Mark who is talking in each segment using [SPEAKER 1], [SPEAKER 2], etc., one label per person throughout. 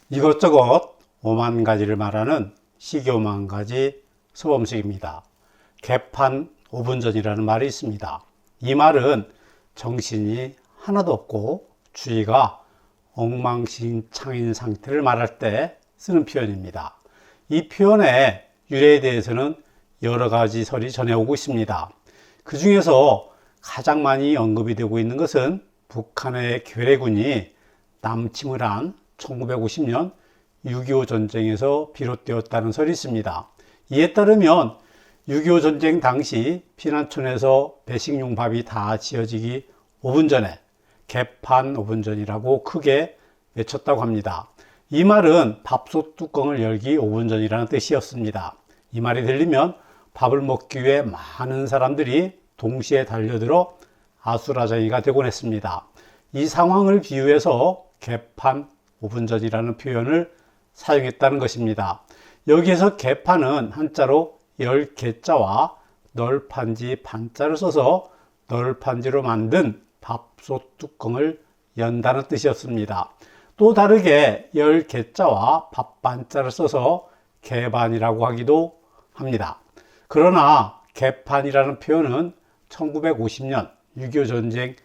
[SPEAKER 1] 이것저것 오만 가지를 말하는 시교만 가지 소범식입니다. 개판 5분 전이라는 말이 있습니다. 이 말은 정신이 하나도 없고 주의가 엉망진창인 상태를 말할 때 쓰는 표현입니다. 이 표현의 유래에 대해서는 여러 가지 설이 전해오고 있습니다. 그 중에서 가장 많이 언급이 되고 있는 것은 북한의 괴뢰군이 남침을 한 1950년 6.25 전쟁에서 비롯되었다는 설이 있습니다. 이에 따르면 6.25 전쟁 당시 피난촌에서 배식용 밥이 다 지어지기 5분 전에 개판 5분 전이라고 크게 외쳤다고 합니다. 이 말은 밥솥 뚜껑을 열기 5분 전이라는 뜻이었습니다. 이 말이 들리면 밥을 먹기 위해 많은 사람들이 동시에 달려들어 아수라장이가 되곤 했습니다. 이 상황을 비유해서 개판 5분 전이라는 표현을 사용했다는 것입니다. 여기에서 개판은 한자로 열개자와 널판지 판자를 써서 널판지로 만든 밥솥 뚜껑을 연다는 뜻이었습니다. 또 다르게 열개자와 밥반자를 써서 개반이라고 하기도 합니다. 그러나 개판이라는 표현은 1950년 6.25 전쟁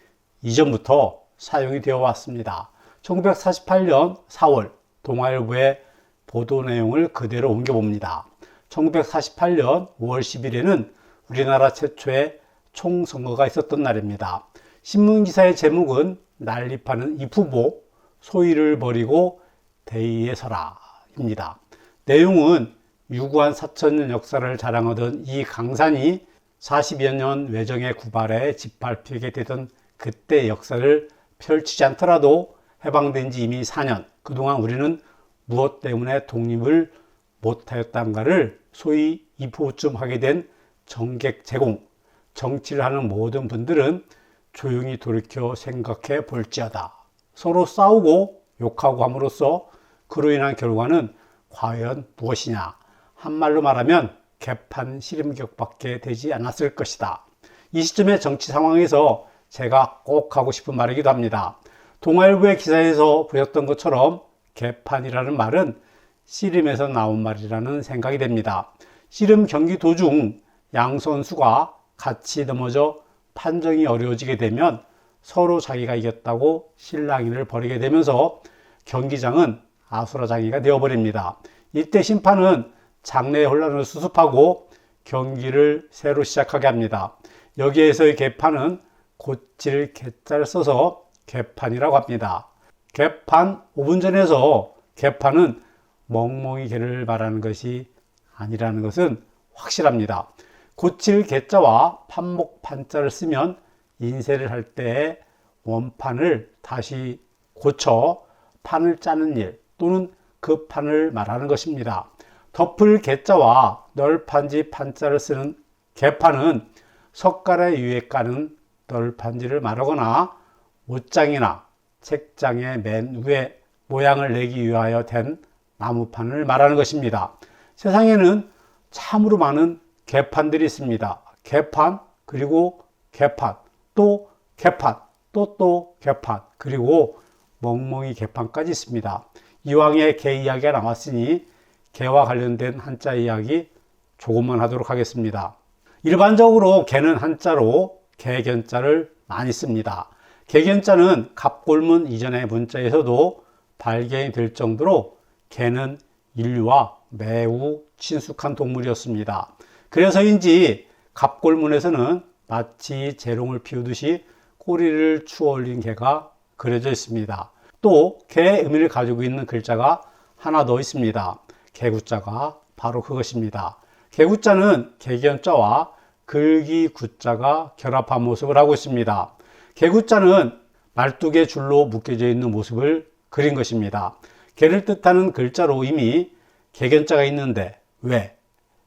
[SPEAKER 1] 이전부터 사용이 되어 왔습니다. 1948년 4월 동아일보의 보도 내용을 그대로 옮겨봅니다. 1948년 5월 10일에는 우리나라 최초의 총선거가 있었던 날입니다. 신문기사의 제목은 난립하는 이푸보 소위를 버리고 대의에 서라 입니다. 내용은 유구한 4,000년 역사를 자랑하던 이 강산이 40여 년 외정의 구발에 짓밟히게 되던 그때 역사를 펼치지 않더라도 해방된 지 이미 4년, 그동안 우리는 무엇 때문에 독립을 못하였던가를 소위 이포쯤 하게 된 정객 제공, 정치를 하는 모든 분들은 조용히 돌이켜 생각해 볼지어다. 서로 싸우고 욕하고 함으로써 그로 인한 결과는 과연 무엇이냐? 한말로 말하면 개판 시름격밖에 되지 않았을 것이다. 이 시점의 정치 상황에서 제가 꼭 하고 싶은 말이기도 합니다. 동아일보의 기사에서 보셨던 것처럼 개판이라는 말은 씨름에서 나온 말이라는 생각이 됩니다. 씨름 경기 도중 양 선수가 같이 넘어져 판정이 어려워지게 되면 서로 자기가 이겼다고 실랑이를 벌이게 되면서 경기장은 아수라장이가 되어버립니다. 이때 심판은 장내의 혼란을 수습하고 경기를 새로 시작하게 합니다. 여기에서의 개판은 고칠 개자를 써서 개판이라고 합니다. 개판 5분 전에서 개판은 멍멍이 개를 말하는 것이 아니라는 것은 확실합니다. 고칠 개자와 판목 판자를 쓰면 인쇄를 할 때 원판을 다시 고쳐 판을 짜는 일 또는 그 판을 말하는 것입니다. 덮을 개자와 널판지 판자를 쓰는 개판은 석가래 위에 까는 널판지를 말하거나 옷장이나 책장의 맨 위에 모양을 내기 위하여 된 나무판을 말하는 것입니다. 세상에는 참으로 많은 개판들이 있습니다. 개판, 그리고 개판, 또 개판, 또 개판, 그리고 멍멍이 개판까지 있습니다. 이왕에 개 이야기가 나왔으니 개와 관련된 한자 이야기 조금만 하도록 하겠습니다. 일반적으로 개는 한자로 개견자를 많이 씁니다. 개견자는 갑골문 이전의 문자에서도 발견이 될 정도로 개는 인류와 매우 친숙한 동물이었습니다. 그래서인지 갑골문에서는 마치 재롱을 피우듯이 꼬리를 추어 올린 개가 그려져 있습니다. 또 개의 의미를 가지고 있는 글자가 하나 더 있습니다. 개구자가 바로 그것입니다. 개구자는 개견자와 글기구자가 결합한 모습을 하고 있습니다. 개구자는 12개 줄로 묶여져 있는 모습을 그린 것입니다. 개를 뜻하는 글자로 이미 개견자가 있는데 왜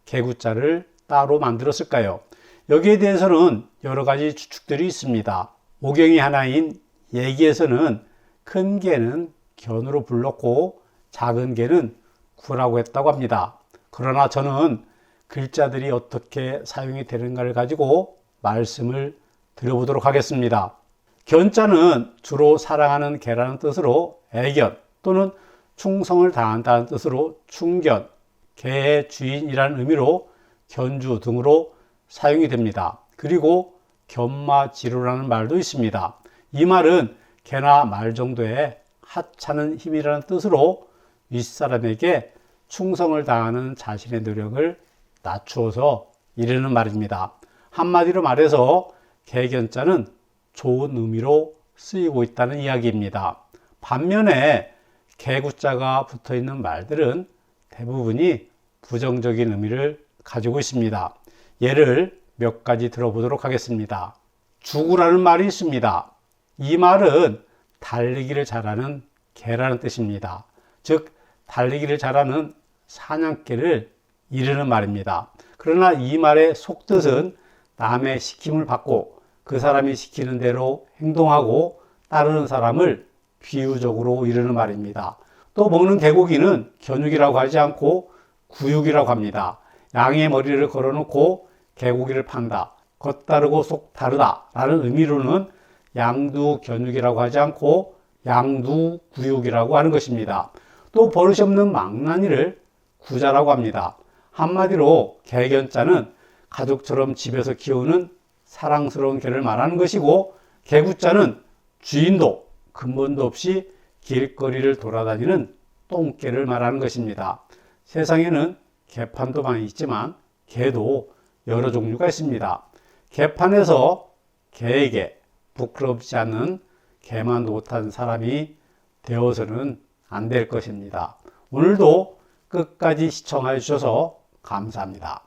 [SPEAKER 1] 개구자를 따로 만들었을까요? 여기에 대해서는 여러 가지 추측들이 있습니다. 오경이 하나인 예기에서는 큰 개는 견으로 불렀고 작은 개는 구라고 했다고 합니다. 그러나 저는 글자들이 어떻게 사용이 되는가를 가지고 말씀을 드려보도록 하겠습니다. 견자는 주로 사랑하는 개라는 뜻으로 애견 또는 충성을 다한다는 뜻으로 충견, 개의 주인이라는 의미로 견주 등으로 사용이 됩니다. 그리고 견마지루라는 말도 있습니다. 이 말은 개나 말 정도의 하찮은 힘이라는 뜻으로 윗사람에게 충성을 다하는 자신의 노력을 낮추어서 이르는 말입니다. 한마디로 말해서 개견자는 좋은 의미로 쓰이고 있다는 이야기입니다. 반면에 개구자가 붙어있는 말들은 대부분이 부정적인 의미를 가지고 있습니다. 예를 몇 가지 들어보도록 하겠습니다. 죽으라는 말이 있습니다. 이 말은 달리기를 잘하는 개라는 뜻입니다. 즉 달리기를 잘하는 사냥개를 이르는 말입니다. 그러나 이 말의 속뜻은 남의 시킴을 받고 그 사람이 시키는 대로 행동하고 따르는 사람을 비유적으로 이르는 말입니다. 또 먹는 개고기는 견육이라고 하지 않고 구육이라고 합니다. 양의 머리를 걸어놓고 개고기를 판다, 겉다르고 속 다르다 라는 의미로는 양두견육이라고 하지 않고 양두구육이라고 하는 것입니다. 또 버릇이 없는 망나니를 구자라고 합니다. 한마디로 개견자는 가족처럼 집에서 키우는 사랑스러운 개를 말하는 것이고, 개구자는 주인도 근본도 없이 길거리를 돌아다니는 똥개를 말하는 것입니다. 세상에는 개판도 많이 있지만 개도 여러 종류가 있습니다. 개판에서 개에게 부끄럽지 않은 개만 못한 사람이 되어서는 안 될 것입니다. 오늘도 끝까지 시청해 주셔서 감사합니다.